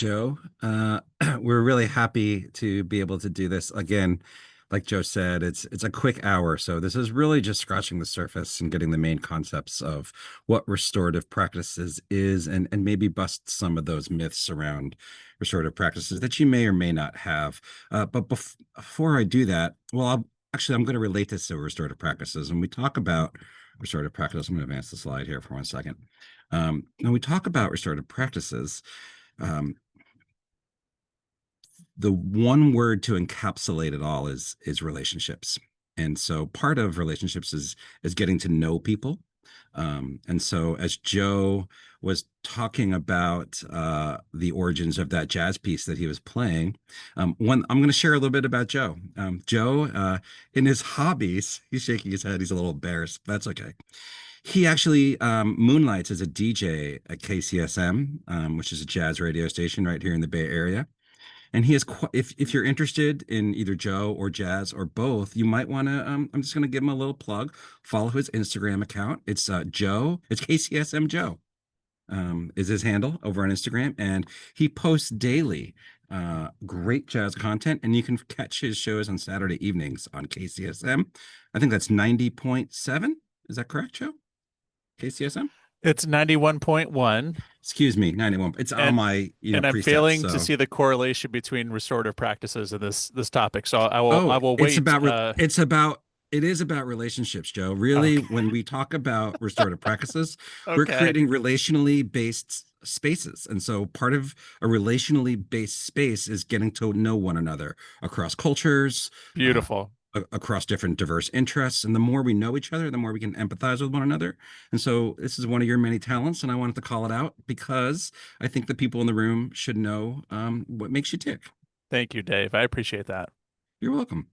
Joe. We're really happy to be able to do this again. Like Joe said, it's a quick hour, so this is really just scratching the surface and getting the main concepts of what restorative practices is, and maybe bust some of those myths around restorative practices that you may or may not have. But before I do that, well, I'm going to relate this to restorative practices. When we talk about restorative practice, I'm going to advance the slide here for 1 second. When we talk about restorative practices, um, the one word to encapsulate it all is relationships. And so part of relationships is getting to know people. And so as Joe was talking about the origins of that jazz piece that he was playing, one I'm going to share a little bit about Joe. Joe, in his hobbies, he's shaking his head. He's a little embarrassed. That's okay. He actually moonlights as a DJ at KCSM, which is a jazz radio station right here in the Bay Area. And he is if you're interested in either Joe or Jazz or both, you might want to. I'm just going to give him a little plug. Follow his Instagram account. It's Joe. It's KCSM Joe. Is his handle over on Instagram, and he posts daily great jazz content, and you can catch his shows on Saturday evenings on KCSM. I think that's 90.7. Is that correct, Joe? KCSM? It's 91.1, Excuse me, 91. It's on and my and I'm presets. failing to So see the correlation between restorative practices and this topic. So I oh, will wait. it is about relationships, Joe. Really, Okay. when we talk about restorative practices, we're Okay. creating relationally based spaces. And so part of a relationally based space is getting to know one another across cultures, uh, Beautiful. across different diverse interests. And the more we know each other, the more we can empathize with one another. And so this is one of your many talents, and I wanted to call it out because I think the people in the room should know what makes you tick. Thank you, Dave. I appreciate that. You're welcome.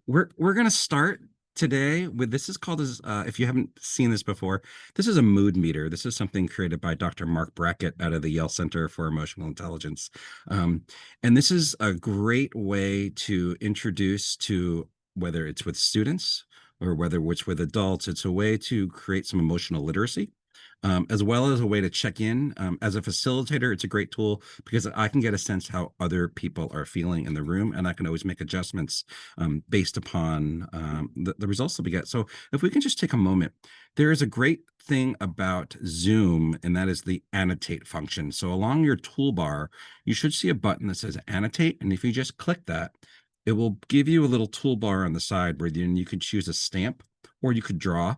We're gonna start today with this is called as if you haven't seen this before, this is a mood meter. This is something created by Dr. Mark Brackett out of the Yale Center for Emotional Intelligence. And this is a great way to introduce to whether it's with students or whether it's with adults, it's a way to create some emotional literacy. As well as a way to check in. As a facilitator, it's a great tool because I can get a sense how other people are feeling in the room, and I can always make adjustments based upon the results that we get. So if we can just take a moment, there is a great thing about Zoom, and that is the annotate function. So along your toolbar, you should see a button that says annotate, and if you just click that, it will give you a little toolbar on the side where then you can choose a stamp or you could draw.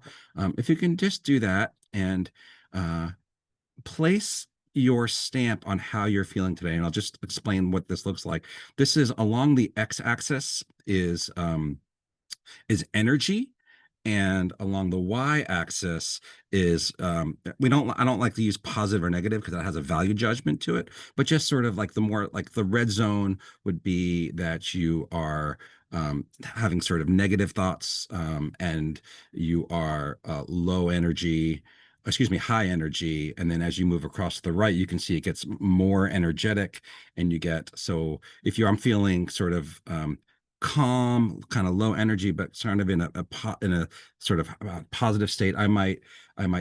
If you can just do that and uh, place your stamp on how you're feeling today, and I'll just explain what this looks like. This is along the x-axis is energy, and along the y-axis is I don't like to use positive or negative because that has a value judgment to it, but just sort of like the more like the red zone would be that you are having sort of negative thoughts, and you are low energy, excuse me, high energy. And then as you move across to the right, you can see it gets more energetic, and you get, so if I'm feeling sort of calm, kind of low energy, but sort of in a sort of positive state, I might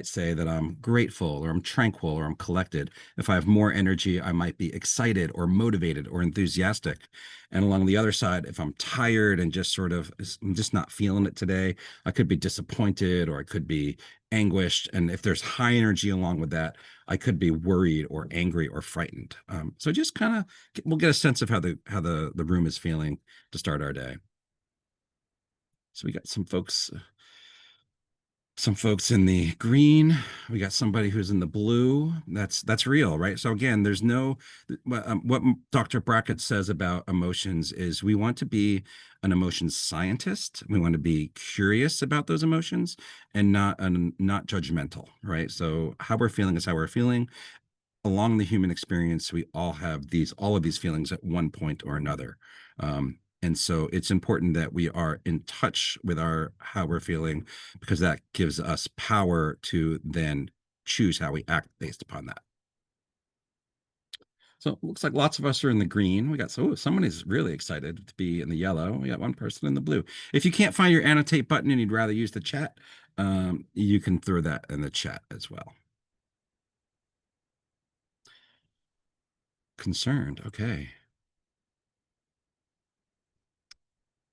say that I'm grateful or I'm tranquil or I'm collected. If I have more energy, I might be excited or motivated or enthusiastic. And along the other side, if I'm tired and just sort of I'm just not feeling it today, I could be disappointed or I could be anguished. And if there's high energy along with that, I could be worried or angry or frightened. So just kind of we'll get a sense of how the room is feeling to start our day. So we got some folks in the green. We got somebody who's in the blue. That's real, right? So again, there's no what Dr. Brackett says about emotions is we want to be an emotions scientist. We want to be curious about those emotions and not judgmental, right? So how we're feeling is how we're feeling. Along the human experience, we all have all of these feelings at one point or another. And so it's important that we are in touch with our how we're feeling because that gives us power to then choose how we act based upon that. So it looks like lots of us are in the green. We got somebody's really excited to be in the yellow. We got one person in the blue. If you can't find your annotate button and you'd rather use the chat, you can throw that in the chat as well. Concerned. Okay.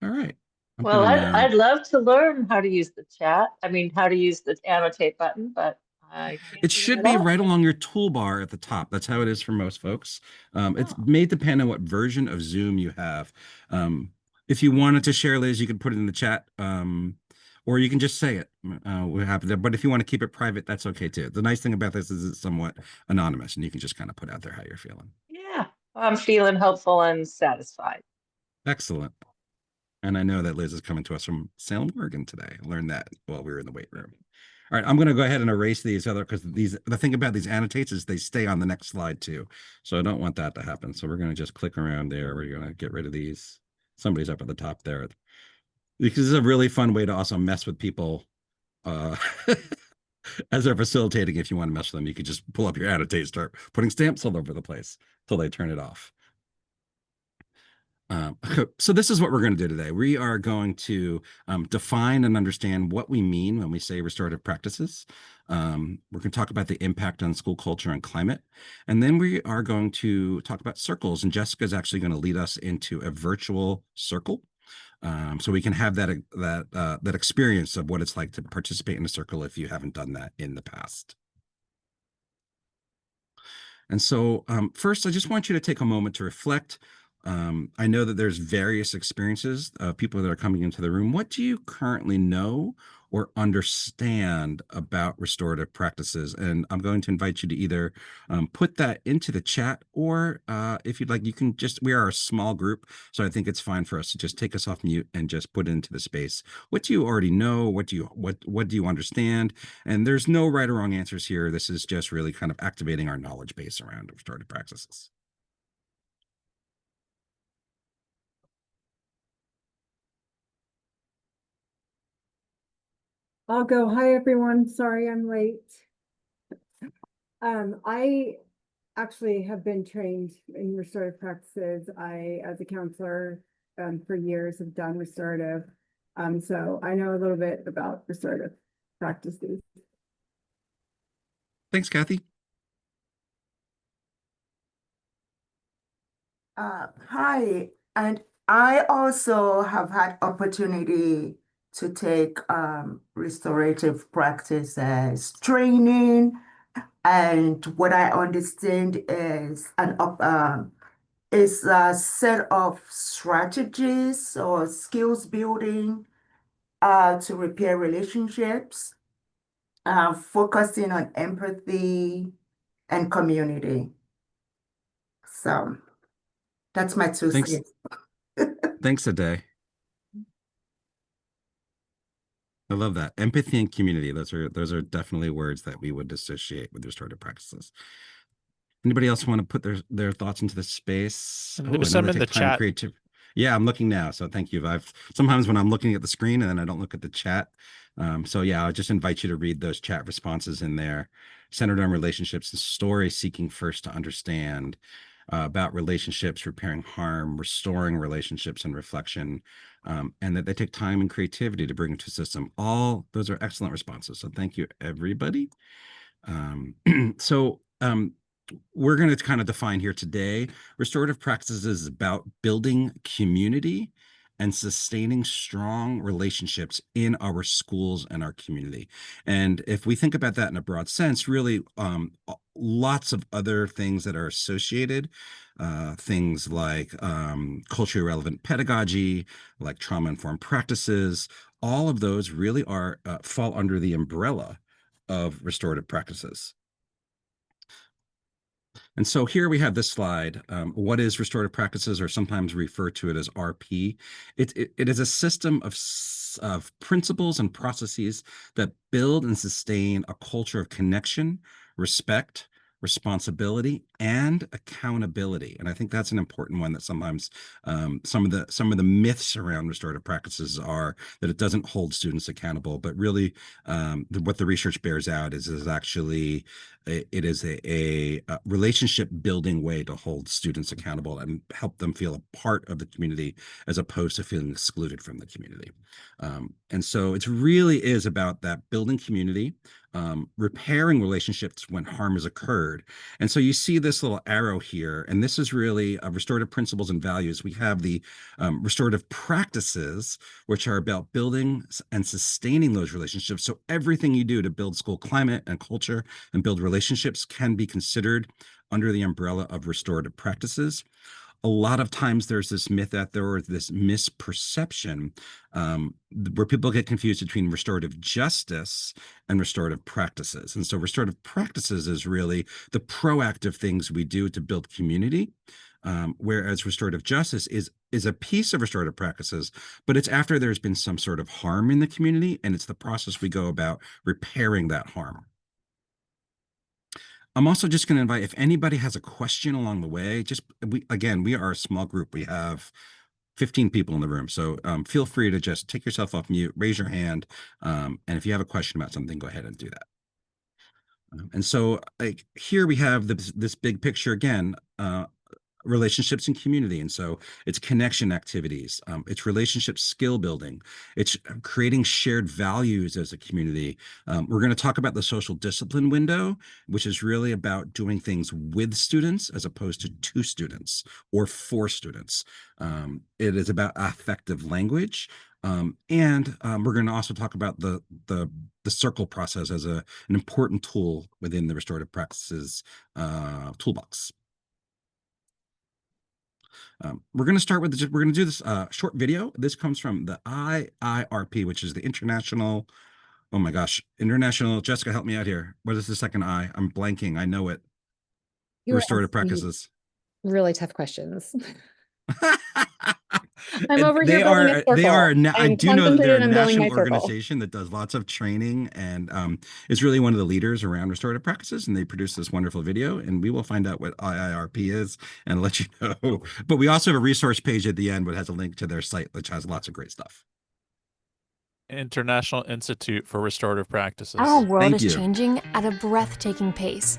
All right. I'm Well, gonna I'd now. love to learn how to use the chat. I mean, how to use the annotate button, but I can't It figure should it be out. right along your toolbar at the top. That's how it is for most folks. It's Oh, may depend on what version of Zoom you have. Um, if you wanted to share, Liz, you could put it in the chat, or you can just say it. We're happy there. But if you want to keep it private, that's okay too. The nice thing about this is it's somewhat anonymous, and you can just kind of put out there how you're feeling. yeah. I'm feeling hopeful and satisfied. Excellent. And I know that Liz is coming to us from Salem, Oregon today. I learned that while we were in the weight room. All right, I'm going to go ahead and erase these other because the thing about these annotates is they stay on the next slide too. So I don't want that to happen. So we're going to just click around there. We're going to get rid of these. Somebody's up at the top there. Because this is a really fun way to also mess with people uh, as they're facilitating. If you want to mess with them, you could just pull up your annotate, start putting stamps all over the place till they turn it off. So this is what we're going to do today. We are going to define and understand what we mean when we say restorative practices. We're going to talk about the impact on school culture and climate. And then we are going to talk about circles. And Jessica is actually going to lead us into a virtual circle. So we can have that experience of what it's like to participate in a circle if you haven't done that in the past. And so, first, I just want you to take a moment to reflect. I know that there's various experiences of people that are coming into the room. What do you currently know or understand about restorative practices? And I'm going to invite you to either put that into the chat, or if you'd like, you can just, we are a small group, so I think it's fine for us to just take us off mute and just put it into the space. What do you already know? What do you understand? And there's no right or wrong answers here. This is just really kind of activating our knowledge base around restorative practices. I'll go. Hi, everyone. Sorry I'm late. I actually have been trained in restorative practices. I, as a counselor, for years have done restorative. So I know a little bit about restorative practices. Thanks, Kathy. Hi, and I also have had opportunity to take restorative practices training, and what I understand is a set of strategies or skills building to repair relationships, focusing on empathy and community. So that's my two Thanks. cents. Thanks, Ade. I love that. Empathy and community. Those are definitely words that we would associate with restorative practices. Anybody else want to put their thoughts into the space? And Oh, there's some another in the take time chat. creative. Yeah, I'm looking now. So thank you. I've sometimes when I'm looking at the screen and then I don't look at the chat. So yeah, I'll just invite you to read those chat responses in there, centered on relationships and story seeking first to understand, about relationships, repairing harm, restoring relationships and reflection, and that they take time and creativity to bring into a system. All those are excellent responses. So thank you, everybody. Um, so we're going to kind of define here today, restorative practices is about building community and sustaining strong relationships in our schools and our community. And if we think about that in a broad sense, really lots of other things that are associated, things like culturally relevant pedagogy, like trauma-informed practices, all of those really are fall under the umbrella of restorative practices. And so here we have this slide. What is restorative practices, or sometimes refer to it as RP? It is a system of principles and processes that build and sustain a culture of connection, respect, responsibility, and accountability. And I think that's an important one that sometimes some of the myths around restorative practices are that it doesn't hold students accountable, but really what the research bears out is actually It is a relationship building way to hold students accountable and help them feel a part of the community as opposed to feeling excluded from the community. And so it really is about that building community, repairing relationships when harm has occurred. And so you see this little arrow here, and this is really restorative principles and values. We have the restorative practices, which are about building and sustaining those relationships. So everything you do to build school climate and culture and build relationships can be considered under the umbrella of restorative practices. A lot of times there's this myth out there, or this misperception, where people get confused between restorative justice and restorative practices. And so restorative practices is really the proactive things we do to build community, whereas restorative justice is a piece of restorative practices, but it's after there's been some sort of harm in the community, and it's the process we go about repairing that harm. I'm also just going to invite, if anybody has a question along the way, we are a small group. We have 15 people in the room. So feel free to just take yourself off mute, raise your hand. And if you have a question about something, go ahead and do that. And so like here we have this big picture again, relationships and community. And so it's connection activities, it's relationship skill building, it's creating shared values as a community. We're going to talk about the social discipline window, which is really about doing things with students as opposed to students or for students. It is about affective language. And we're going to also talk about the circle process as an important tool within the restorative practices toolbox. We're going to start with we're going to do this short video. This comes from the IIRP, which is the International, oh my gosh, International, Jessica, help me out here. What is the second I? I'm blanking. I know it. You Restorative asked me practices. really tough questions. I'm over They here building a are, they are, circle. I I'm do know that they're a concentrated on building my national circle. organization that does lots of training and is really one of the leaders around restorative practices. And they produce this wonderful video, and we will find out what IIRP is and let you know. But we also have a resource page at the end, which has a link to their site, which has lots of great stuff. International Institute for Restorative Practices. Our world Thank is you. changing at a breathtaking pace.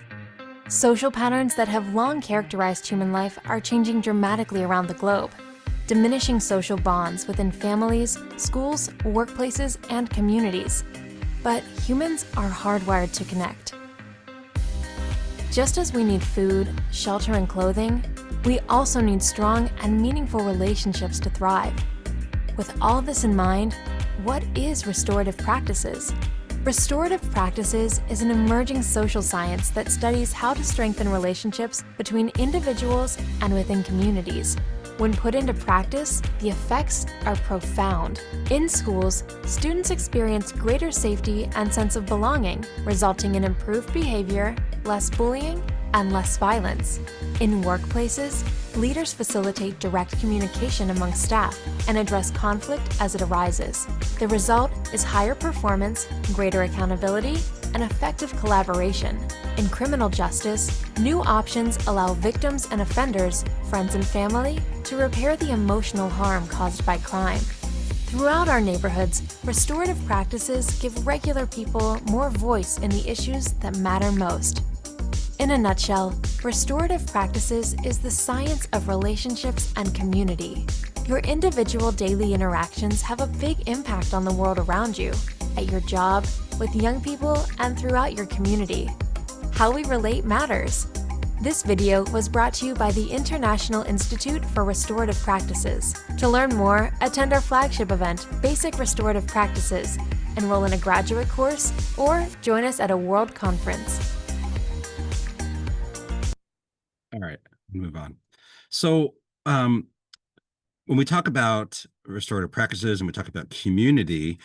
Social patterns that have long characterized human life are changing dramatically around the globe, diminishing social bonds within families, schools, workplaces, and communities. But humans are hardwired to connect. Just as we need food, shelter, and clothing, we also need strong and meaningful relationships to thrive. With all this in mind, what is restorative practices? Restorative practices is an emerging social science that studies how to strengthen relationships between individuals and within communities. When put into practice, the effects are profound. In schools, students experience greater safety and sense of belonging, resulting in improved behavior, less bullying, and less violence. In workplaces, leaders facilitate direct communication among staff and address conflict as it arises. The result is higher performance, greater accountability, and effective collaboration. In criminal justice, new options allow victims and offenders, friends and family, to repair the emotional harm caused by crime. Throughout our neighborhoods, restorative practices give regular people more voice in the issues that matter most. In a nutshell, restorative practices is the science of relationships and community. Your individual daily interactions have a big impact on the world around you, at your job, with young people, and throughout your community. How we relate matters. This video was brought to you by the International Institute for Restorative Practices. To learn more, attend our flagship event, Basic Restorative Practices, enroll in a graduate course, or join us at a world conference. All right, move on. So when we talk about restorative practices and we talk about community,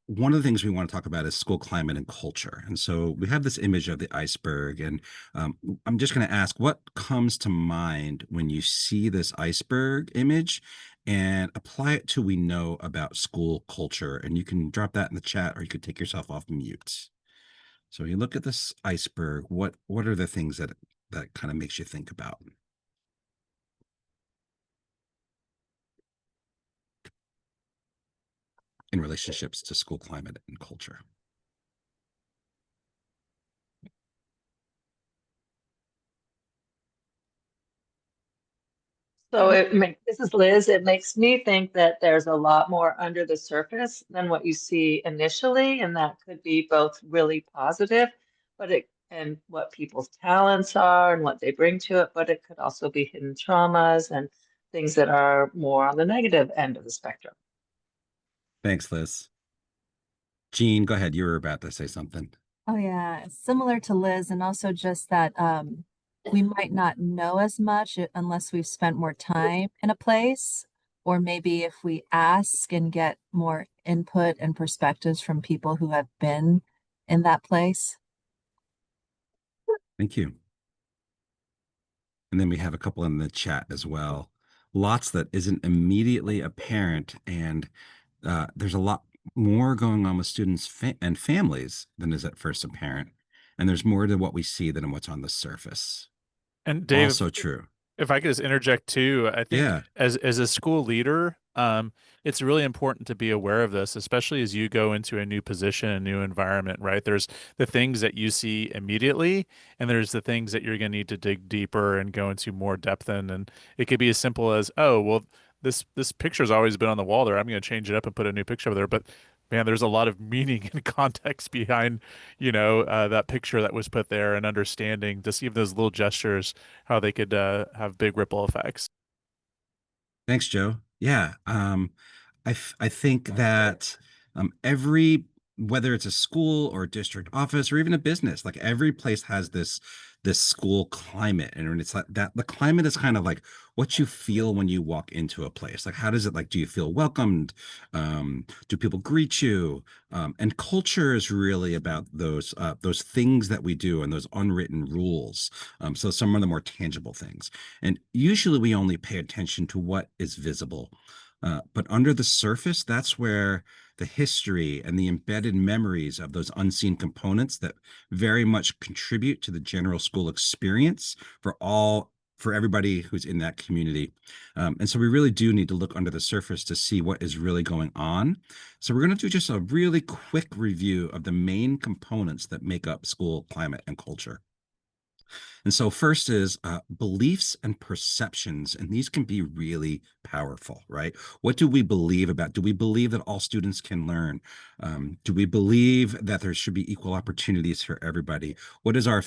one of the things we want to talk about is school climate and culture. And so we have this image of the iceberg, and I'm just going to ask, what comes to mind when you see this iceberg image, and apply it to we know about school culture? And you can drop that in the chat, or you could take yourself off mute. So you look at this iceberg, what are the things that kind of makes you think about? In relationships to school climate and culture. So this is Liz. It makes me think that there's a lot more under the surface than what you see initially, and that could be both really positive, and what people's talents are and what they bring to it, but it could also be hidden traumas and things that are more on the negative end of the spectrum. Thanks, Liz. Jean, go ahead. You were about to say something. Oh yeah, similar to Liz, and also just that we might not know as much unless we've spent more time in a place, or maybe if we ask and get more input and perspectives from people who have been in that place. Thank you. And then we have a couple in the chat as well. Lots that isn't immediately apparent, and there's a lot more going on with students and families than is at first apparent. And there's more to what we see than what's on the surface. And Dave, Also true. if I could just interject too, I think Yeah. as a school leader, it's really important to be aware of this, especially as you go into a new position, a new environment, right? There's the things that you see immediately, and there's the things that you're going to need to dig deeper and go into more depth in. And it could be as simple as, oh, well, this picture's always been on the wall there. I'm going to change it up and put a new picture over there. But man, there's a lot of meaning and context behind, that picture that was put there, and understanding just even those little gestures, how they could have big ripple effects. Thanks, Joe. Yeah. I think that every, whether it's a school or a district office or even a business, like every place has this school climate, and it's like that the climate is kind of like what you feel when you walk into a place. Like, how does it, like, do you feel welcomed? Do people greet you? And culture is really about those things that we do and those unwritten rules. So some of the more tangible things, and usually we only pay attention to what is visible. But under the surface, that's where the history and the embedded memories of those unseen components that very much contribute to the general school experience for everybody who's in that community. And so we really do need to look under the surface to see what is really going on. So we're going to do just a really quick review of the main components that make up school climate and culture. And so first is beliefs and perceptions, and these can be really powerful, right? What do we believe about? Do we believe that all students can learn? Do we believe that there should be equal opportunities for everybody? What is our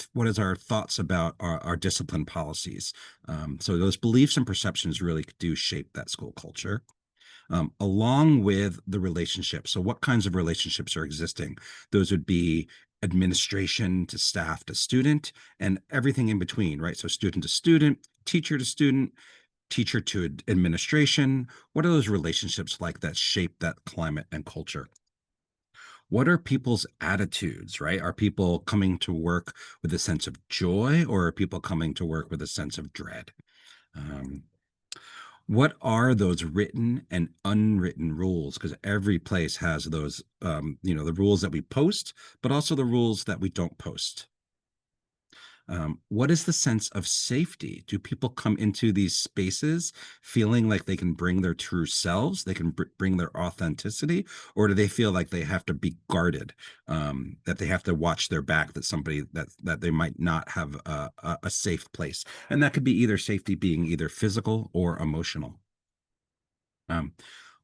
thoughts about our discipline policies? So those beliefs and perceptions really do shape that school culture. Along with the relationships. So what kinds of relationships are existing? Those would be administration to staff to student, and everything in between, right? So student to student, teacher to student, teacher to administration. What are those relationships like that shape that climate and culture? What are people's attitudes, right? Are people coming to work with a sense of joy, or are people coming to work with a sense of dread? What are those written and unwritten rules? Because every place has those, the rules that we post, but also the rules that we don't post. What is the sense of safety? Do people come into these spaces feeling like they can bring their true selves, they can bring their authenticity, or do they feel like they have to be guarded, that they have to watch their back, that they might not have a safe place? And that could be either safety being either physical or emotional.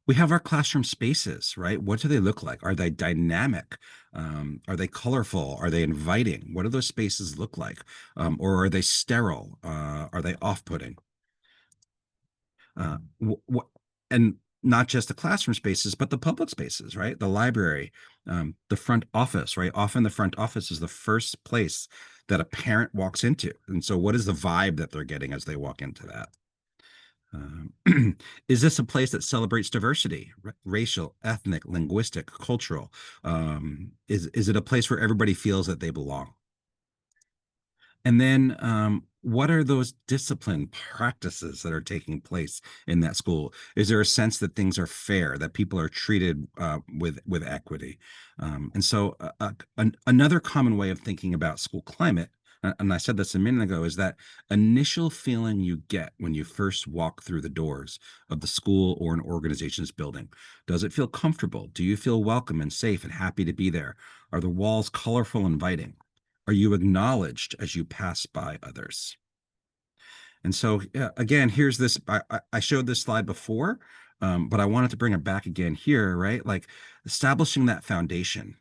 We have our classroom spaces, right? What do they look like? Are they dynamic? Are they colorful? Are they inviting? What do those spaces look like? Or are they sterile? Are they off-putting? And not just the classroom spaces, but the public spaces, right? The library, the front office, right? Often the front office is the first place that a parent walks into. And so what is the vibe that they're getting as they walk into that? Is this a place that celebrates diversity, racial, ethnic, linguistic, cultural? Is it a place where everybody feels that they belong? And then what are those discipline practices that are taking place in that school? Is there a sense that things are fair, that people are treated with equity? And so another common way of thinking about school climate, and I said this a minute ago, is that initial feeling you get when you first walk through the doors of the school or an organization's building. Does it feel comfortable? Do you feel welcome and safe and happy to be there? Are the walls colorful and inviting? Are you acknowledged as you pass by others? And so again, here's this. I showed this slide before, but I wanted to bring it back again here, right? Like establishing that foundation.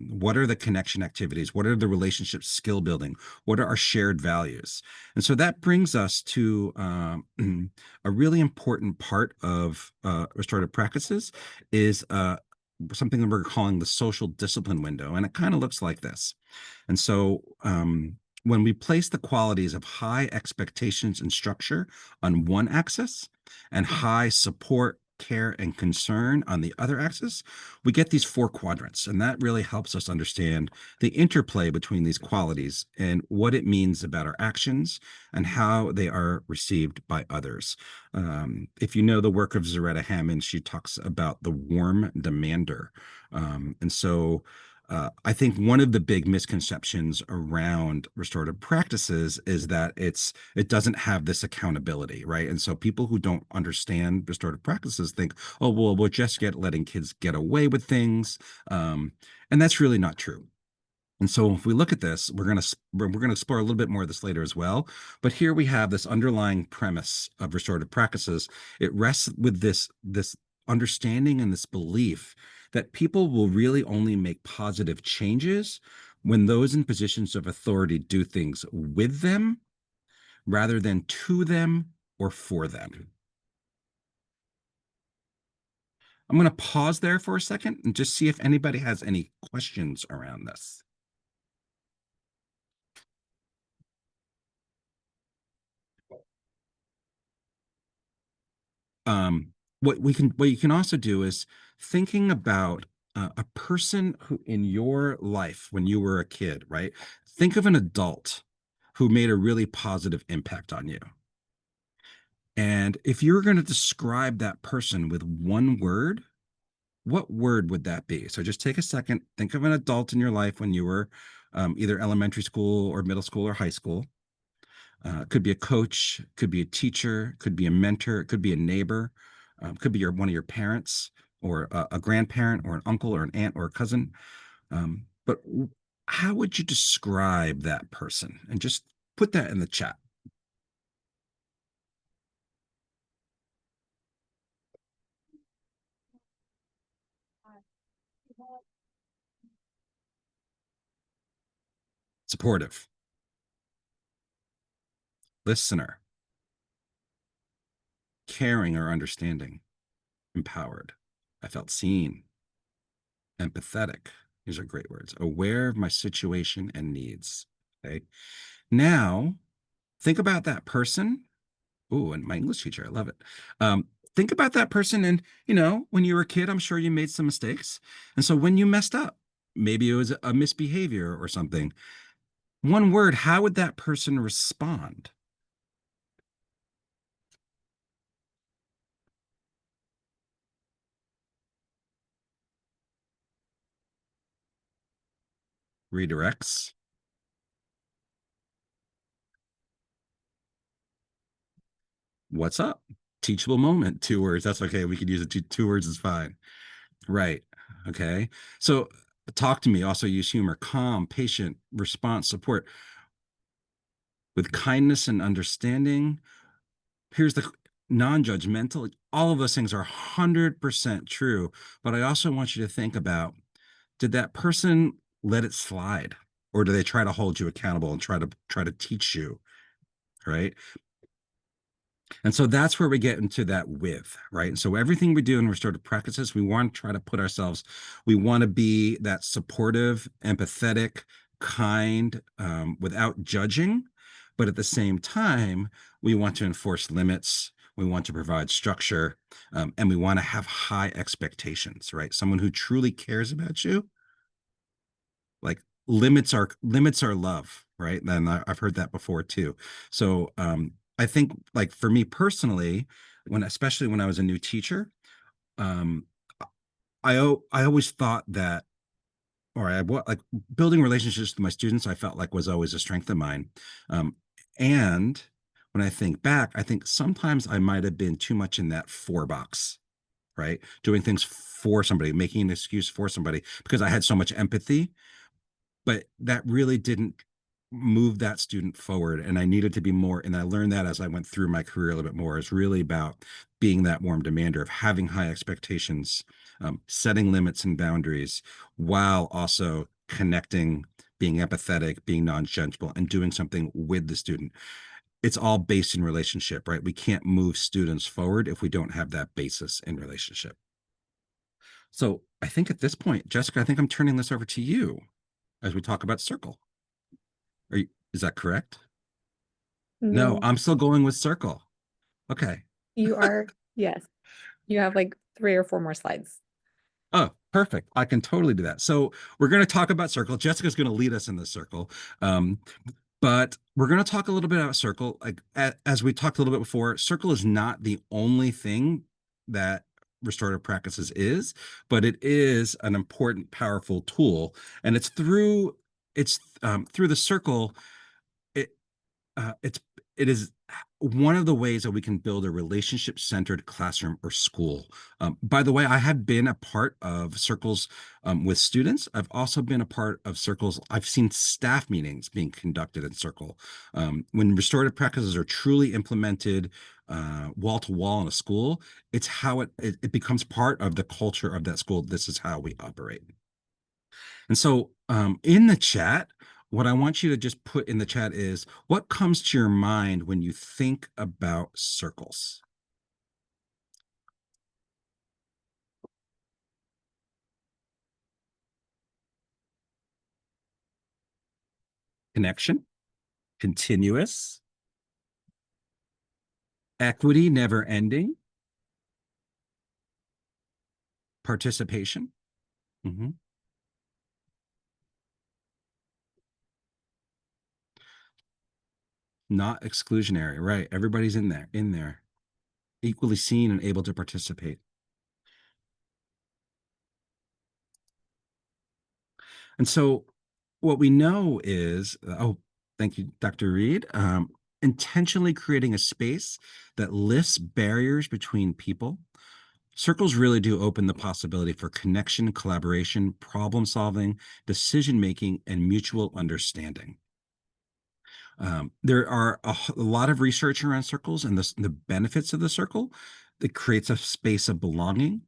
What are the connection activities? What are the relationship skill building? What are our shared values? And so that brings us to a really important part of restorative practices is something that we're calling the social discipline window. And it kind of looks like this. And so when we place the qualities of high expectations and structure on one axis and high support, care, and concern on the other axis, we get these four quadrants. And that really helps us understand the interplay between these qualities and what it means about our actions and how they are received by others. If you know the work of Zaretta Hammond, she talks about the warm demander. And so I think one of the big misconceptions around restorative practices is that it doesn't have this accountability, right? And so people who don't understand restorative practices think, oh, well, we're just letting kids get away with things, and that's really not true. And so if we look at this, we're going to explore a little bit more of this later as well. But here we have this underlying premise of restorative practices. It rests with this understanding and this belief that people will really only make positive changes when those in positions of authority do things with them rather than to them or for them. I'm going to pause there for a second and just see if anybody has any questions around this. What you can also do is thinking about a person who in your life when you were a kid, right? Think of an adult who made a really positive impact on you. And if you're going to describe that person with one word, what word would that be? So just take a second, think of an adult in your life when you were either elementary school or middle school or high school. Could be a coach, could be a teacher, could be a mentor, it could be a neighbor, could be one of your parents or a grandparent or an uncle or an aunt or a cousin. But how would you describe that person? And just put that in the chat. Supportive, listener, caring or understanding, empowered. I felt seen, empathetic. These are great words. Aware of my situation and needs. Okay. Now, think about that person. Oh, and my English teacher, I love it. Think about that person, and when you were a kid, I'm sure you made some mistakes. And so when you messed up, maybe it was a misbehavior or something. One word, how would that person respond? Redirects. What's up? Teachable moment, 2 words. That's okay. We could use it. Two words is fine. Right. Okay. So talk to me. Also use humor, calm, patient, response, support with kindness and understanding. Here's the non-judgmental. All of those things are 100% true. But I also want you to think about, did that person let it slide? Or do they try to hold you accountable and try to teach you? Right. And so that's where we get into that with, right? And so everything we do in restorative practices, we want to try to put ourselves, we want to be that supportive, empathetic, kind, without judging. But at the same time, we want to enforce limits. We want to provide structure, and we want to have high expectations, right? Someone who truly cares about you, like limits our love, right? And I've heard that before too. So I think like for me personally, especially when I was a new teacher, um, I always thought that, or like building relationships with my students, I felt like was always a strength of mine. And when I think back, I think sometimes I might have been too much in that for box, right? Doing things for somebody, making an excuse for somebody because I had so much empathy, but that really didn't move that student forward. And I needed to be more, and I learned that as I went through my career a little bit more, is really about being that warm demander, of having high expectations, setting limits and boundaries, while also connecting, being empathetic, being non-judgmental, and doing something with the student. It's all based in relationship, right? We can't move students forward if we don't have that basis in relationship. So I think at this point, Jessica, I think I'm turning this over to you as we talk about circle. Is that correct? No, No, I'm still going with circle. Okay. you are, yes. You have like 3 or 4 more slides. Oh, perfect. I can totally do that. So we're going to talk about circle. Jessica's going to lead us in this circle. But we're going to talk a little bit about circle. Like as we talked a little bit before, circle is not the only thing that restorative practices is, but it is an important, powerful tool. And it's through the circle. It it's it is one of the ways that we can build a relationship-centered classroom or school. By the way, I have been a part of circles with students. I've also been a part of circles. I've seen staff meetings being conducted in circle. When restorative practices are truly implemented wall to wall in a school, it's how it becomes part of the culture of that school. This is how we operate. And so in the chat, what I want you to just put in the chat is, what comes to your mind when you think about circles? Connection, continuous, equity, never ending, participation. Mhm. Not exclusionary, right? Everybody's in there, equally seen and able to participate. And so what we know is, oh, thank you, Dr. Reed, intentionally creating a space that lifts barriers between people. Circles really do open the possibility for connection, collaboration, problem solving, decision making, and mutual understanding. There are a lot of research around circles and the benefits of the circle. That creates a space of belonging.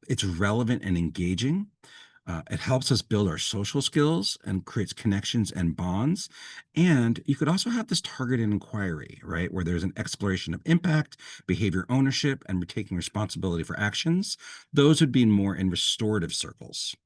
It's relevant and engaging. It helps us build our social skills and creates connections and bonds. And you could also have this targeted inquiry, right, where there's an exploration of impact, behavior ownership, and we're taking responsibility for actions. Those would be more in restorative circles.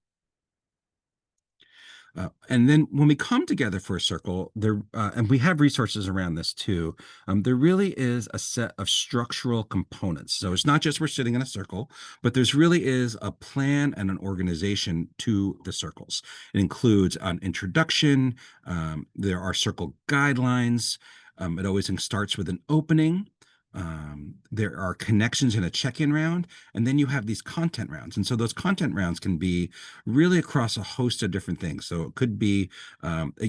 And then when we come together for a circle, and we have resources around this too, there really is a set of structural components. So it's not just we're sitting in a circle, but there's really is a plan and an organization to the circles. It includes an introduction. There are circle guidelines. It always starts with an opening. There are connections in a check-in round, and then you have these content rounds. And so those content rounds can be really across a host of different things. So it could be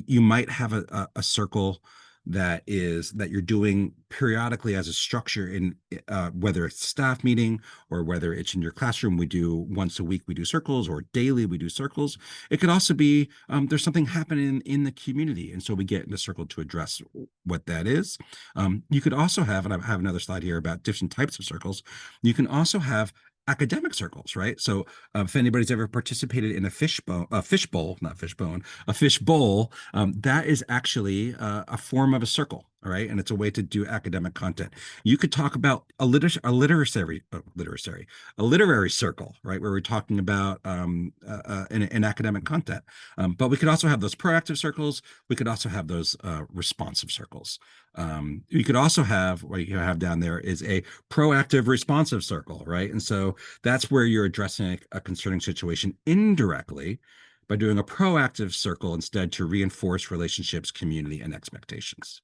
you might have a circle that you're doing periodically as a structure in whether it's staff meeting or whether it's in your classroom. We do once a week, we do circles, or daily we do circles. It could also be there's something happening in the community, and so we get in a circle to address what that is. You could also have, and I have another slide here about different types of circles. You can also have academic circles, right? So if anybody's ever participated in a fishbowl, not fishbone, a fishbowl, that is actually a form of a circle, all right? And it's a way to do academic content. You could talk about a literary circle, right? Where we're talking about an academic content. But we could also have those proactive circles. We could also have those responsive circles. You could also have, what you have down there is a proactive responsive circle, right? And so that's where you're addressing a concerning situation indirectly by doing a proactive circle instead to reinforce relationships, community, and expectations.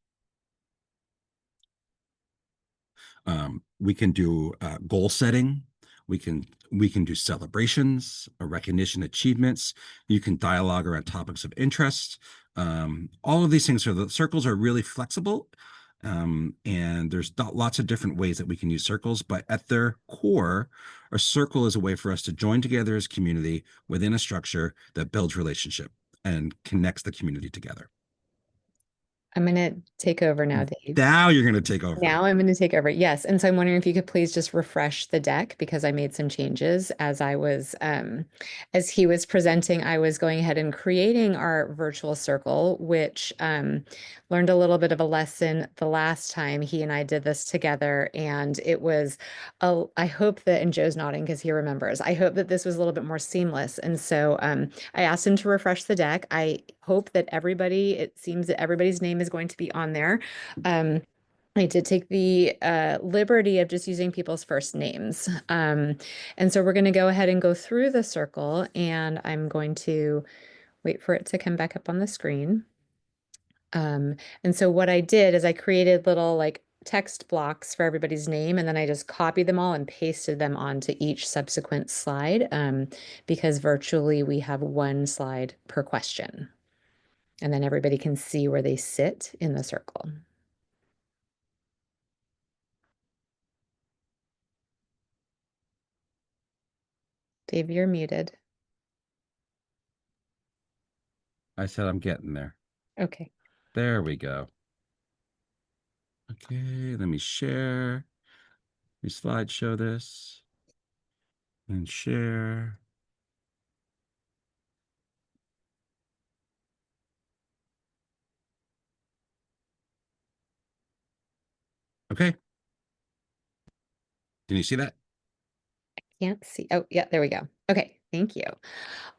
We can do goal setting. We can do celebrations, a recognition achievements. You can dialogue around topics of interest. All of these things the circles are really flexible. And there's lots of different ways that we can use circles, but at their core, a circle is a way for us to join together as community within a structure that builds relationship and connects the community together. I'm going to take over now, Dave. Now you're going to take over. Now I'm going to take over. Yes. And so I'm wondering if you could please just refresh the deck because I made some changes as I was, as he was presenting, I was going ahead and creating our virtual circle, which learned a little bit of a lesson the last time he and I did this together. And it was, I hope that, and Joe's nodding because he remembers, I hope that this was a little bit more seamless. And so I asked him to refresh the deck. I hope that everybody, it seems that everybody's name is going to be on there. I did take the liberty of just using people's first names. And so we're going to go ahead and go through the circle, and I'm going to wait for it to come back up on the screen. And so what I did is I created little like text blocks for everybody's name, and then I just copied them all and pasted them onto each subsequent slide because virtually we have one slide per question. And then everybody can see where they sit in the circle. Dave, you're muted. I said I'm getting there. Okay. There we go. Okay, let me share. Let me slideshow this and share. Okay. Can you see that? Can't see. Oh, yeah, there we go. Okay, thank you.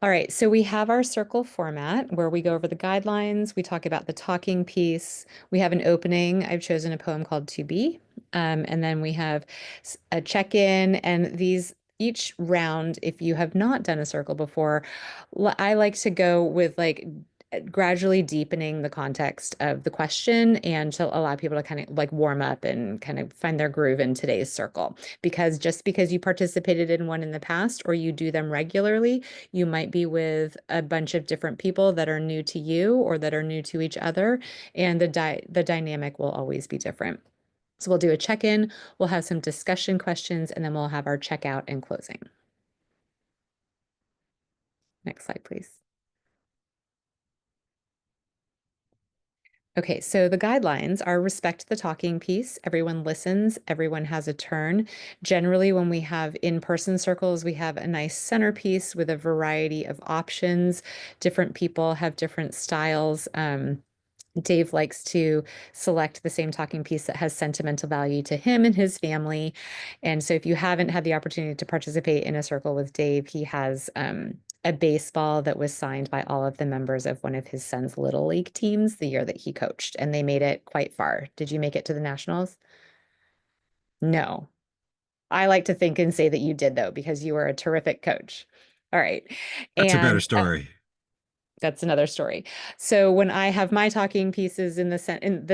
All right, so we have our circle format where we go over the guidelines, we talk about the talking piece, we have an opening. I've chosen a poem called To Be, and then we have a check-in, and these each round, if you have not done a circle before, I like to go with like gradually deepening the context of the question and to allow people to kind of like warm up and kind of find their groove in today's circle. Because just because you participated in one in the past or you do them regularly, you might be with a bunch of different people that are new to you or that are new to each other, and the dynamic will always be different. So we'll do a check-in, we'll have some discussion questions, and then we'll have our checkout and closing. Next slide, please. Okay, so the guidelines are respect the talking piece. Everyone listens, everyone has a turn. Generally, when we have in-person circles, we have a nice centerpiece with a variety of options. Different people have different styles. Dave likes to select the same talking piece that has sentimental value to him and his family. And so if you haven't had the opportunity to participate in a circle with Dave, he has a baseball that was signed by all of the members of one of his son's little league teams the year that he coached, and they made it quite far. Did you make it to the nationals? No. I like to think and say that you did, though, because you were a terrific coach. All right. That's a better And story. that's another story. So when I have my talking pieces in the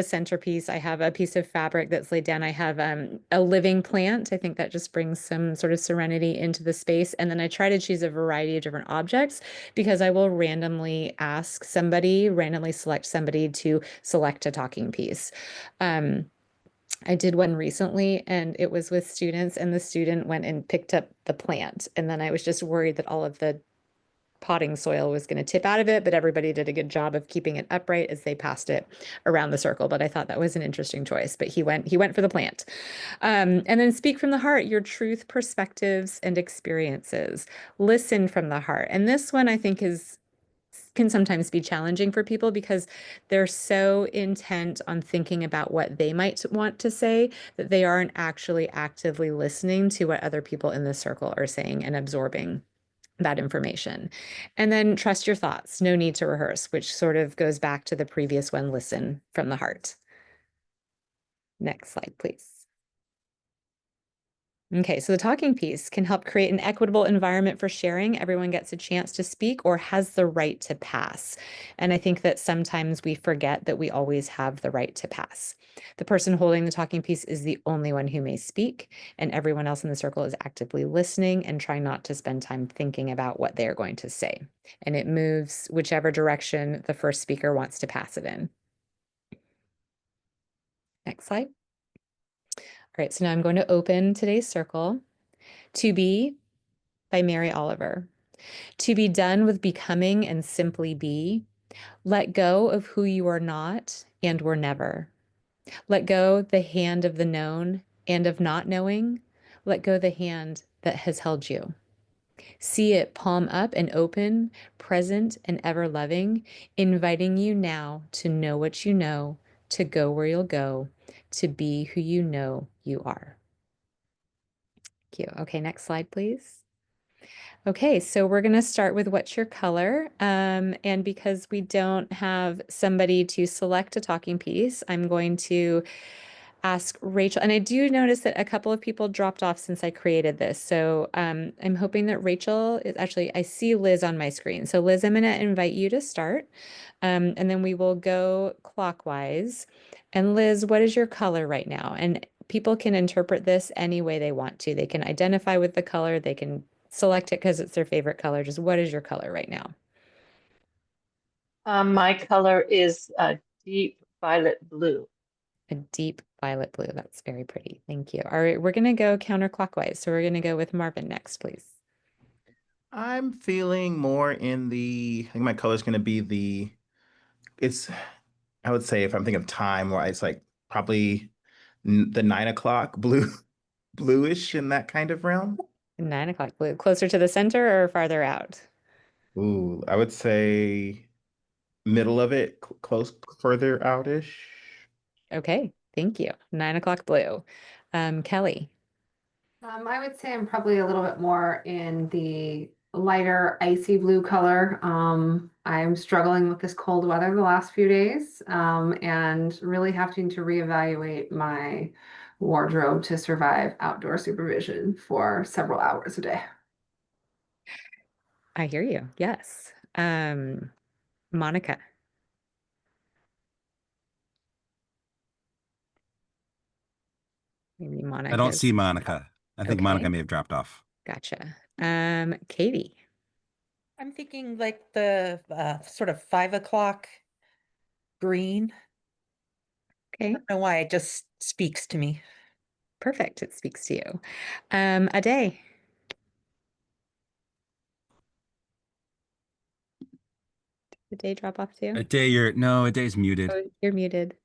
centerpiece, I have a piece of fabric that's laid down. I have a living plant. I think that just brings some sort of serenity into the space. And then I try to choose a variety of different objects because I will randomly select somebody to select a talking piece. I did one recently and it was with students, and the student went and picked up the plant. And then I was just worried that all of the potting soil was going to tip out of it, but everybody did a good job of keeping it upright as they passed it around the circle. But I thought that was an interesting choice. But he went for the plant. And then speak from the heart, your truth, perspectives, and experiences. Listen from the heart. And this one I think can sometimes be challenging for people because they're so intent on thinking about what they might want to say that they aren't actually actively listening to what other people in the circle are saying and absorbing that information. And then trust your thoughts, no need to rehearse, which sort of goes back to the previous one, listen from the heart. Next slide, please. Okay, so the talking piece can help create an equitable environment for sharing. Everyone gets a chance to speak or has the right to pass. And I think that sometimes we forget that we always have the right to pass. The person holding the talking piece is the only one who may speak, and everyone else in the circle is actively listening and trying not to spend time thinking about what they're going to say. And it moves whichever direction the first speaker wants to pass it in. Next slide. All right, so now I'm going to open today's circle. To Be by Mary Oliver. To be done with becoming and simply be. Let go of who you are not and were never. Let go the hand of the known and of not knowing. Let go the hand that has held you. See it palm up and open, present and ever loving, inviting you now to know what you know, to go where you'll go, to be who you know you are. Thank you. Okay, next slide, please. Okay, so we're going to start with what's your color? And because we don't have somebody to select a talking piece, I'm going to ask Rachel. And I do notice that a couple of people dropped off since I created this. So I'm hoping that Rachel is actually, I see Liz on my screen. So Liz, I'm going to invite you to start. And then we will go clockwise. And Liz, what is your color right now? And people can interpret this any way they want to. They can identify with the color. They can select it because it's their favorite color. Just what is your color right now? My color is a deep violet blue. A deep violet blue. That's very pretty. Thank you. All right, we're going to go counterclockwise. So we're going to go with Marvin next, please. I'm feeling more in I think my color is going to be I would say if I'm thinking of time, where it's like probably the 9 o'clock bluish in that kind of realm. 9 o'clock blue. Closer to the center or farther out? Ooh, I would say middle of it, close, further outish. Okay, thank you. 9 o'clock blue. Kelly. I would say I'm probably a little bit more in the lighter icy blue color. I'm struggling with this cold weather the last few days, and really having to reevaluate my wardrobe to survive outdoor supervision for several hours a day. I hear you. Yes. Monica. Maybe Monica. I don't see Monica. I think Okay. Monica may have dropped off. Gotcha. Katie. I'm thinking like the sort of 5 o'clock green. I Okay, don't know why it just speaks to me. perfect. It speaks to you. A day. Did the day drop off too? No, a day's muted. Oh, you're muted.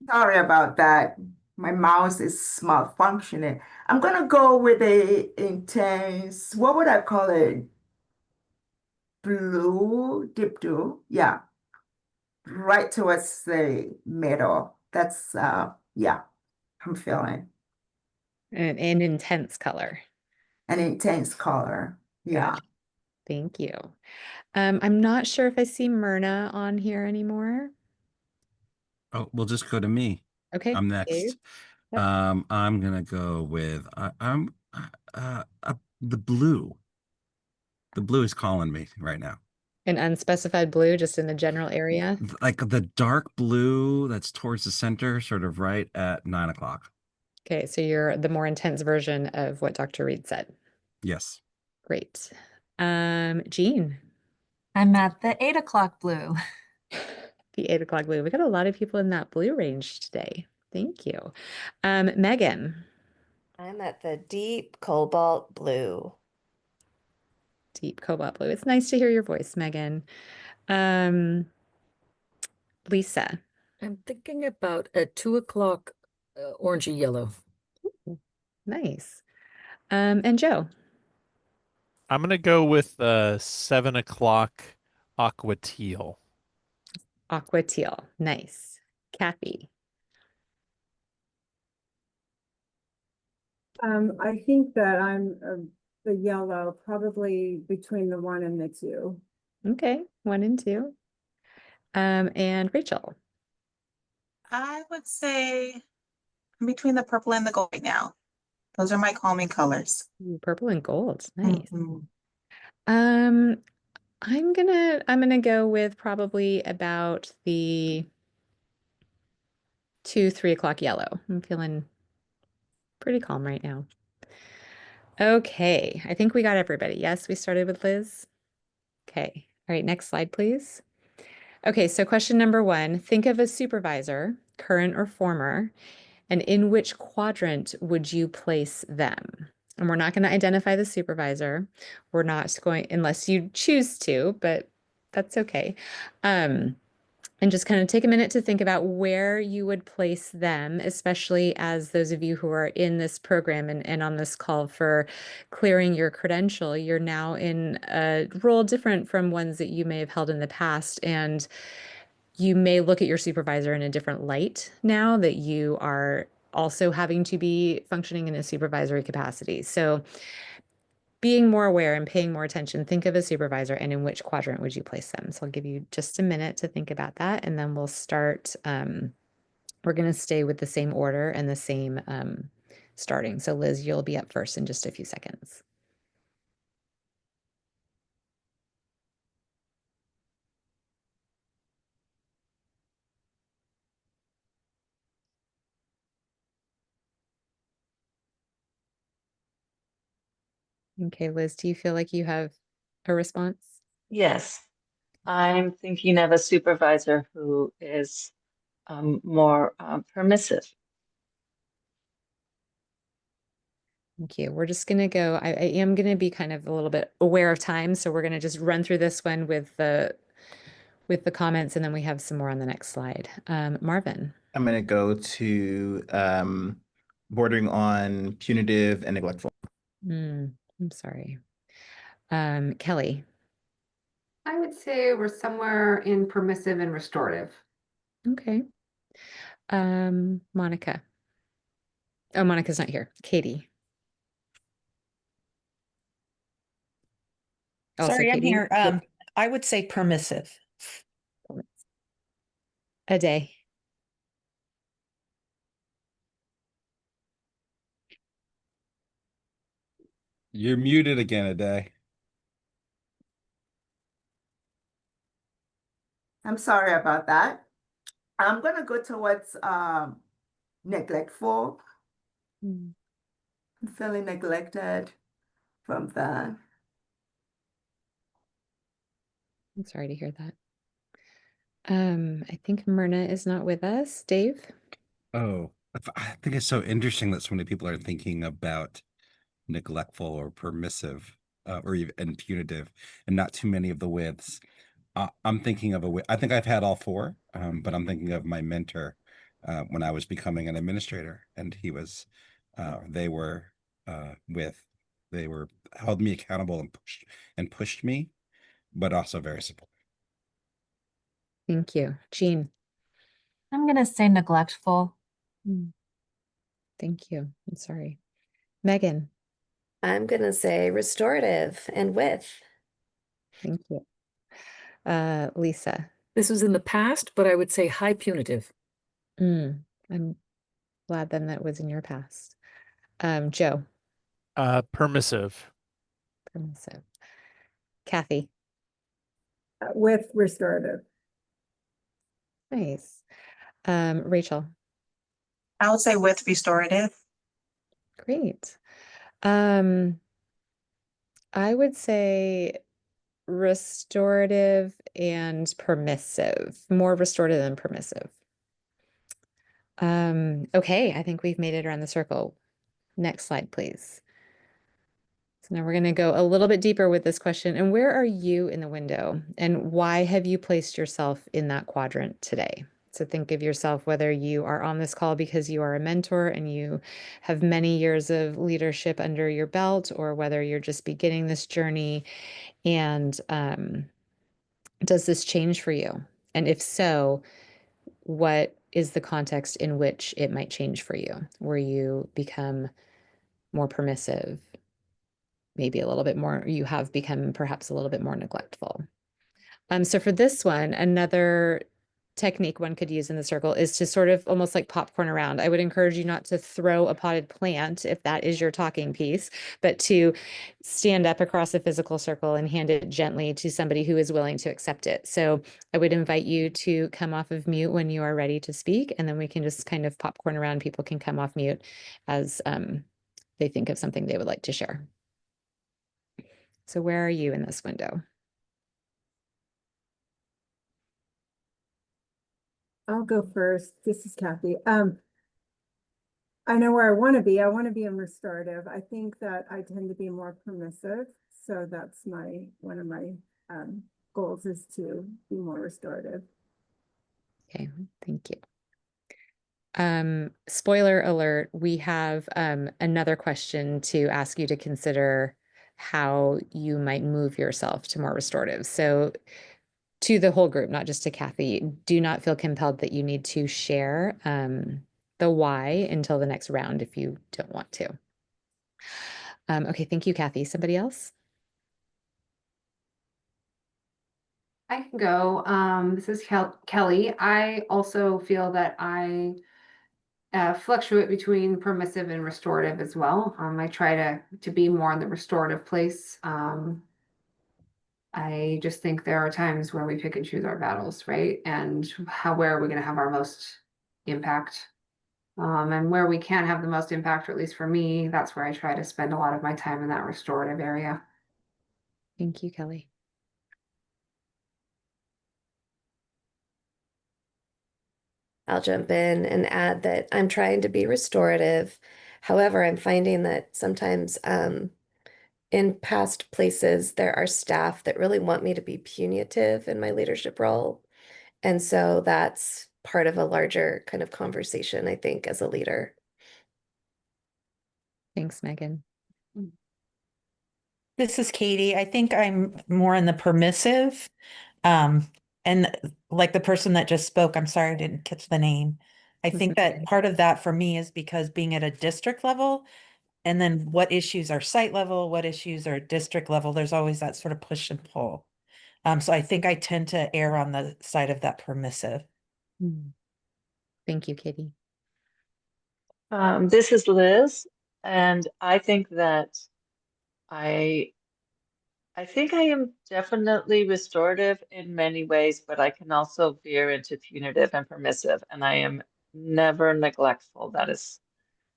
Sorry about that. My mouse is malfunctioning. I'm gonna go with a intense, what would I call it? Blue, deep blue. Yeah, right towards the middle. That's yeah, I'm feeling An intense color. an intense color. Yeah. Gotcha. Thank you. I'm not sure if I see Myrna on here anymore. Oh, we'll just go to me. Okay, I'm Dave. next. Yep. I'm gonna go with the blue. The blue is calling me right now. An unspecified blue, just in the general area. Like the dark blue that's towards the center, sort of right at 9 o'clock. Okay, so you're the more intense version of what Dr. Reed said. Yes. Great. Jean. I'm at the 8 o'clock blue. The 8 o'clock blue. We got a lot of people in that blue range today. Thank you. Megan. I'm at the deep cobalt blue. Deep cobalt blue. It's nice to hear your voice, Megan. Lisa. I'm thinking about a 2 o'clock orangey yellow. Ooh, nice. And Joe. I'm gonna go with 7 o'clock aqua teal. Aqua teal. Nice. Kathy. I think that I'm the yellow, probably between the 1 and the 2. Okay, 1 and 2. And Rachel. I would say I'm between the purple and the gold right now. Those are my calming colors. Ooh, purple and gold. Nice. Mhm. I'm gonna go with probably about the 2, 3 o'clock yellow. I'm feeling pretty calm right now. Okay, I think we got everybody. Yes, we started with Liz. Okay, all right, next slide, please. Okay, so question number 1, think of a supervisor, current or former, and in which quadrant would you place them? And we're not going to identify the supervisor. We're not going, unless you choose to, but That's okay. And just kind of take a minute to think about where you would place them, especially as those of you who are in this program and on this call for clearing your credential. You're now in a role different from ones that you may have held in the past. And you may look at your supervisor in a different light now that you are also having to be functioning in a supervisory capacity. So being more aware and paying more attention, think of a supervisor and in which quadrant would you place them. So I'll give you just a minute to think about that, and then we'll start. We're going to stay with the same order and the same starting. So Liz, you'll be up first in just a few seconds. Okay, Liz, do you feel like you have a response? Yes, I'm thinking of a supervisor who is more permissive. Thank you. We're just going to go, I am going to be kind of a little bit aware of time. So we're going to just run through this one with the comments, and then we have some more on the next slide. Marvin. I'm gonna go to bordering on punitive and neglectful. I'm sorry. Kelly. I would say we're somewhere in permissive and restorative. Okay. Monica. Oh, Monica's not here. Katie. Also, Sorry, I'm Katie. here. I would say permissive. A day. You're muted again, a day. I'm sorry about that. I'm gonna go towards neglectful. Mm. I'm feeling neglected from that. I'm sorry to hear that. I think Myrna is not with us. Dave? Oh, I think it's so interesting that so many people are thinking about neglectful or permissive, or even and punitive, and not too many of the widths. I'm thinking of I think I've had all four, but I'm thinking of my mentor when I was becoming an administrator, and he was, they were with, they were held me accountable and pushed me, but also very supportive. Thank you. Jean? I'm going to say neglectful. Thank you. I'm sorry. Megan? I'm gonna say restorative and with. Thank you. Lisa? This was in the past, but I would say high punitive. I'm glad then that was in your past. Joe? Permissive. Permissive. Kathy? With restorative. Nice. Rachel? I would say with restorative. Great. I would say restorative and permissive, more restorative than permissive. Okay, I think we've made it around the circle. Next slide, please. So now we're going to go a little bit deeper with this question. And where are you in the window? And why have you placed yourself in that quadrant today? So think of yourself whether you are on this call because you are a mentor and you have many years of leadership under your belt, or whether you're just beginning this journey. And does this change for you? And if so, what is the context in which it might change for you, where you become more permissive, maybe a little bit more, you have become perhaps a little bit more neglectful. So for this one, another technique one could use in the circle is to sort of almost like popcorn around. I would encourage you not to throw a potted plant if that is your talking piece, but to stand up across a physical circle and hand it gently to somebody who is willing to accept it. So I would invite you to come off of mute when you are ready to speak, and then we can just kind of popcorn around. People can come off mute as they think of something they would like to share. So where are you in this window? I'll go first. This is Kathy. I know where I want to be. I want to be in restorative. I think that I tend to be more permissive. So that's one of my goals is to be more restorative. Okay, thank you. Spoiler alert, we have another question to ask you to consider how you might move yourself to more restorative. So to the whole group, not just to Kathy, do not feel compelled that you need to share the why until the next round if you don't want to. Okay, thank you, Kathy. Somebody else? I can go. This is Kelly. I also feel that I fluctuate between permissive and restorative as well. I try to be more in the restorative place. I just think there are times where we pick and choose our battles, right? And where are we going to have our most impact? And where we can have the most impact, or at least for me, that's where I try to spend a lot of my time in that restorative area. Thank you, Kelly. I'll jump in and add that I'm trying to be restorative. However, I'm finding that sometimes in past places, there are staff that really want me to be punitive in my leadership role. And so that's part of a larger kind of conversation, I think, as a leader. Thanks, Megan. This is Katie. I think I'm more in the permissive. Um, and like the person that just spoke, I'm sorry I didn't catch the name. I think that part of that for me is because being at a district level, and then what issues are site level, what issues are district level, there's always that sort of push and pull. So I think I tend to err on the side of that permissive. Thank you, Katie. This is Liz, and I think that I think I am definitely restorative in many ways, but I can also veer into punitive and permissive, and I am never neglectful. That is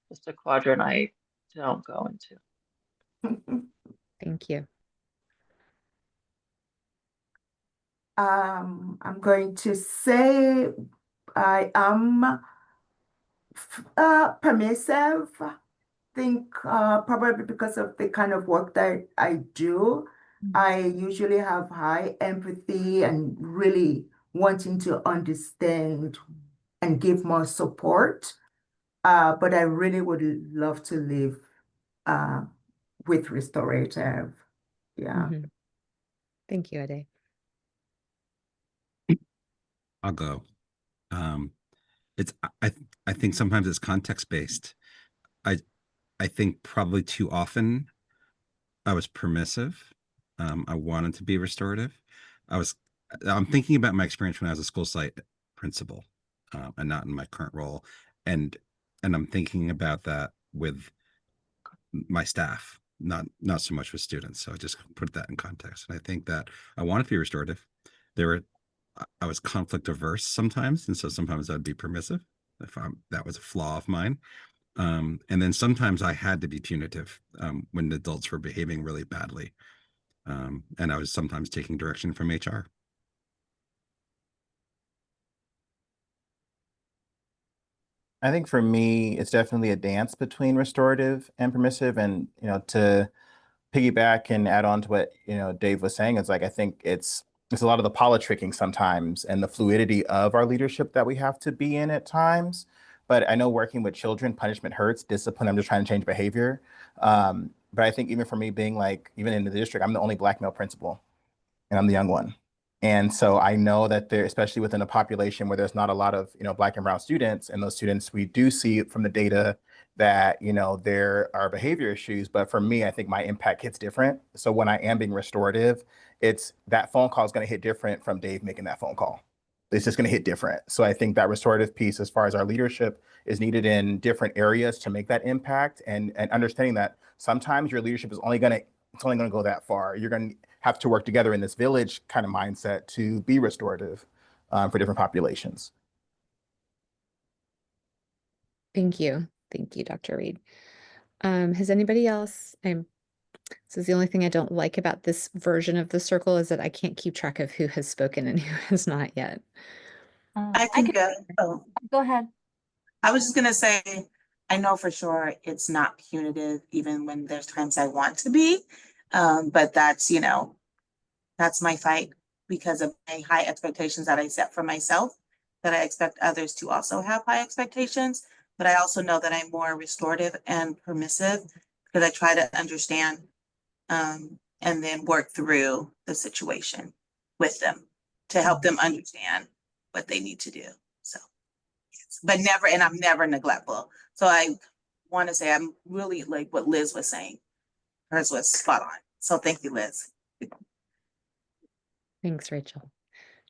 just a quadrant I don't go into. Thank you. I'm going to say I am permissive. Think probably because of the kind of work that I do. I usually have high empathy and really wanting to understand and give more support. But I really would love to live with restorative. Yeah. Thank you, Ade. I'll go. It's I think sometimes it's context based. I think probably too often I was permissive. I wanted to be restorative. I'm thinking about my experience when I was a school site principal, and not in my current role, and I'm thinking about that with my staff, not so much with students. So I just put that in context, and I think that I wanted to be restorative. I was conflict averse sometimes, and so sometimes I'd be permissive if that was a flaw of mine. And then sometimes I had to be punitive when adults were behaving really badly. And I was sometimes taking direction from HR. I think for me, it's definitely a dance between restorative and permissive. And, to piggyback and add on to what, Dave was saying, it's like, I think it's a lot of the politicking sometimes and the fluidity of our leadership that we have to be in at times. But I know working with children, punishment hurts, discipline, I'm just trying to change behavior. But I think even for me being like, even in the district, I'm the only Black male principal and I'm the young one. And so I know that there, especially within a population where there's not a lot of, Black and brown students, and those students, we do see from the data that, there are behavior issues. But for me, I think my impact hits different. So when I am being restorative, it's that phone call is going to hit different from Dave making that phone call. It's just going to hit different. So I think that restorative piece, as far as our leadership, is needed in different areas to make that impact, and understanding that sometimes your leadership is it's only going to go that far. You're going to have to work together in this village kind of mindset to be restorative for different populations. Thank you. Thank you, Dr. Reed. Has anybody else, this is the only thing I don't like about this version of the circle, is that I can't keep track of who has spoken and who has not yet. I can go. Oh, Go ahead. I was just gonna say, I know for sure it's not punitive, even when there's times I want to be. But that's my fight. because of my high expectations that I set for myself, that I expect others to also have high expectations. But I also know that I'm more restorative and permissive because I try to understand and then work through the situation with them to help them understand what they need to do. So, yes. But never, and I'm never neglectful. So I want to say I'm really like what Liz was saying. Hers was spot on. So thank you, Liz. Thanks, Rachel.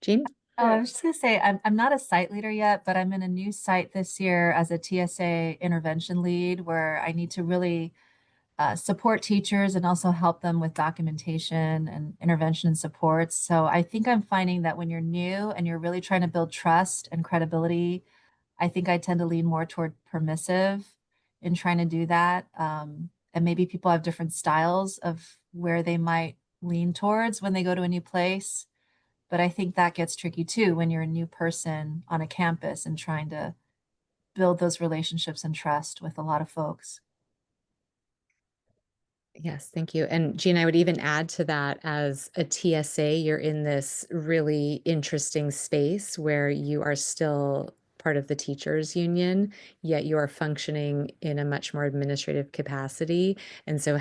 Jean? I was just gonna say, I'm not a site leader yet, but I'm in a new site this year as a TSA intervention lead where I need to really support teachers and also help them with documentation and intervention and supports. So I think I'm finding that when you're new and you're really trying to build trust and credibility, I think I tend to lean more toward permissive in trying to do that. And maybe people have different styles of where they might lean towards when they go to a new place. But I think that gets tricky too when you're a new person on a campus and trying to build those relationships and trust with a lot of folks. Yes, thank you. And Jean, I would even add to that as a TSA, you're in this really interesting space where you are still part of the teachers union, yet you are functioning in a much more administrative capacity. And so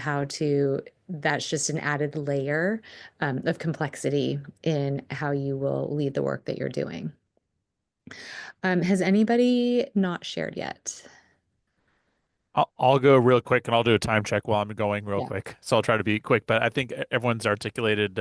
that's just an added layer of complexity in how you will lead the work that you're doing. Has anybody not shared yet? I'll go real quick and I'll do a time check while I'm going real Yeah. quick. So I'll try to be quick, but I think everyone's articulated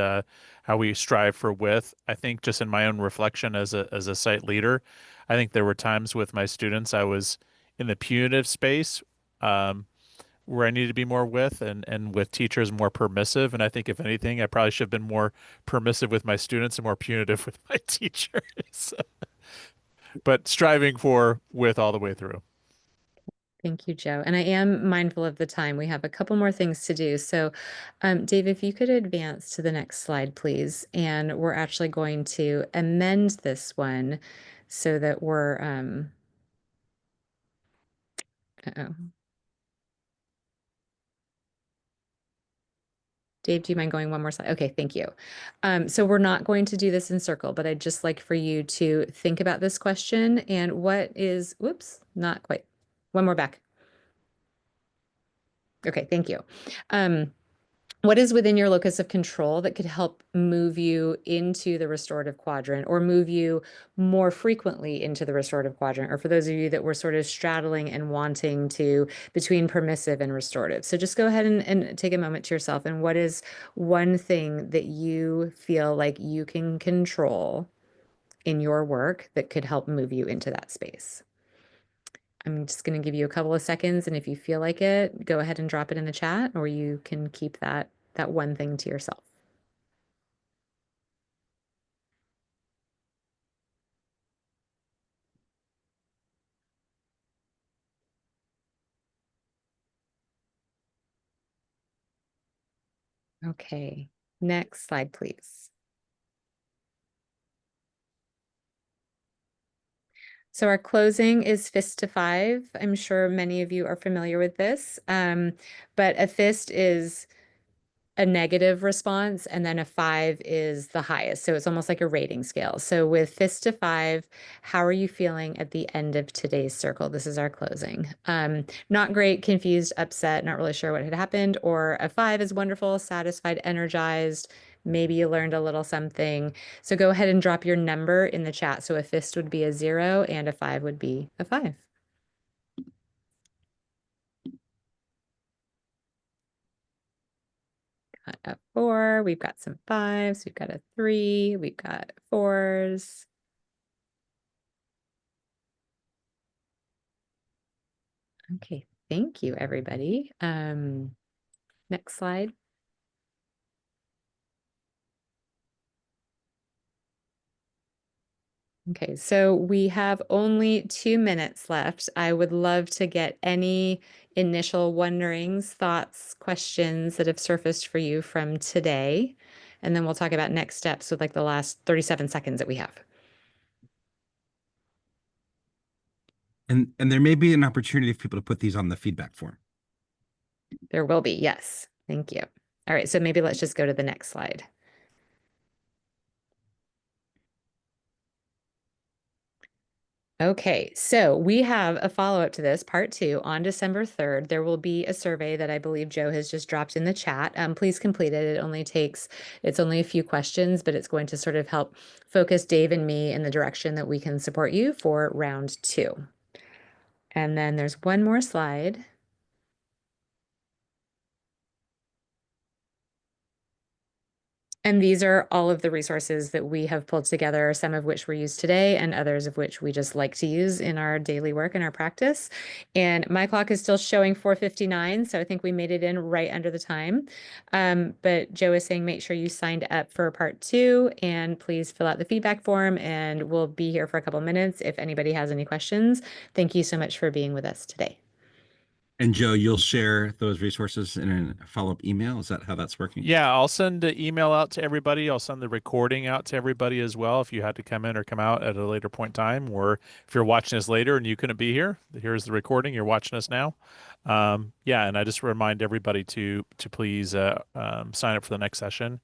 how we strive for width. I think just in my own reflection as a site leader, I think there were times with my students I was in the punitive space where I needed to be more with and with teachers more permissive. And I think if anything, I probably should have been more permissive with my students and more punitive with my teachers. But striving for width all the way through. Thank you, Joe. And I am mindful of the time. We have a couple more things to do. So, Dave, if you could advance to the next slide, please. And we're actually going to amend this one so that we're, uh-oh. Dave, do you mind going one more slide? Okay, thank you. So we're not going to do this in circle, but I'd just like for you to think about this question and whoops, not quite. One more back. Okay, thank you. What is within your locus of control that could help move you into the restorative quadrant or move you more frequently into the restorative quadrant? Or for those of you that were sort of straddling and wanting to between permissive and restorative. So just go ahead and take a moment to yourself. And what is one thing that you feel like you can control in your work that could help move you into that space? I'm just going to give you a couple of seconds, and if you feel like it, go ahead and drop it in the chat, or you can keep that one thing to yourself. Okay, next slide, please. So our closing is fist to 5. I'm sure many of you are familiar with this, but a fist is a negative response, and then a 5 is the highest. So it's almost like a rating scale. So with fist to 5, how are you feeling at the end of today's circle? This is our closing. Not great, confused, upset, not really sure what had happened, or a 5 is wonderful, satisfied, energized. Maybe you learned a little something. So go ahead and drop your number in the chat. So a fist would be a 0 and a 5 would be a 5. Got a 4, we've got some 5s, we've got a 3, we've got 4s. Okay, thank you, everybody. Next slide. Okay, so we have only 2 minutes left. I would love to get any initial wonderings, thoughts, questions that have surfaced for you from today. And then we'll talk about next steps with like the last 37 seconds that we have. And there may be an opportunity for people to put these on the feedback form. There will be, yes. Thank you. All right, so maybe let's just go to the next slide. Okay, so we have a follow-up to this, part 2, on December 3rd. There will be a survey that I believe Joe has just dropped in the chat. Please complete it. It's only a few questions, but it's going to sort of help focus Dave and me in the direction that we can support you for round 2. And then there's one more slide. And these are all of the resources that we have pulled together, some of which were used today and others of which we just like to use in our daily work and our practice. And my clock is still showing 4:59, so I think we made it in right under the time. But Joe is saying make sure you signed up for part 2 and please fill out the feedback form, and we'll be here for a couple minutes if anybody has any questions. Thank you so much for being with us today. And Joe, you'll share those resources in a follow-up email. Is that how that's working? Yeah, I'll send an email out to everybody. I'll send the recording out to everybody as well if you had to come in or come out at a later point in time, or if you're watching us later and you couldn't be here, here's the recording. You're watching us now. Yeah, and I just remind everybody to please sign up for the next session.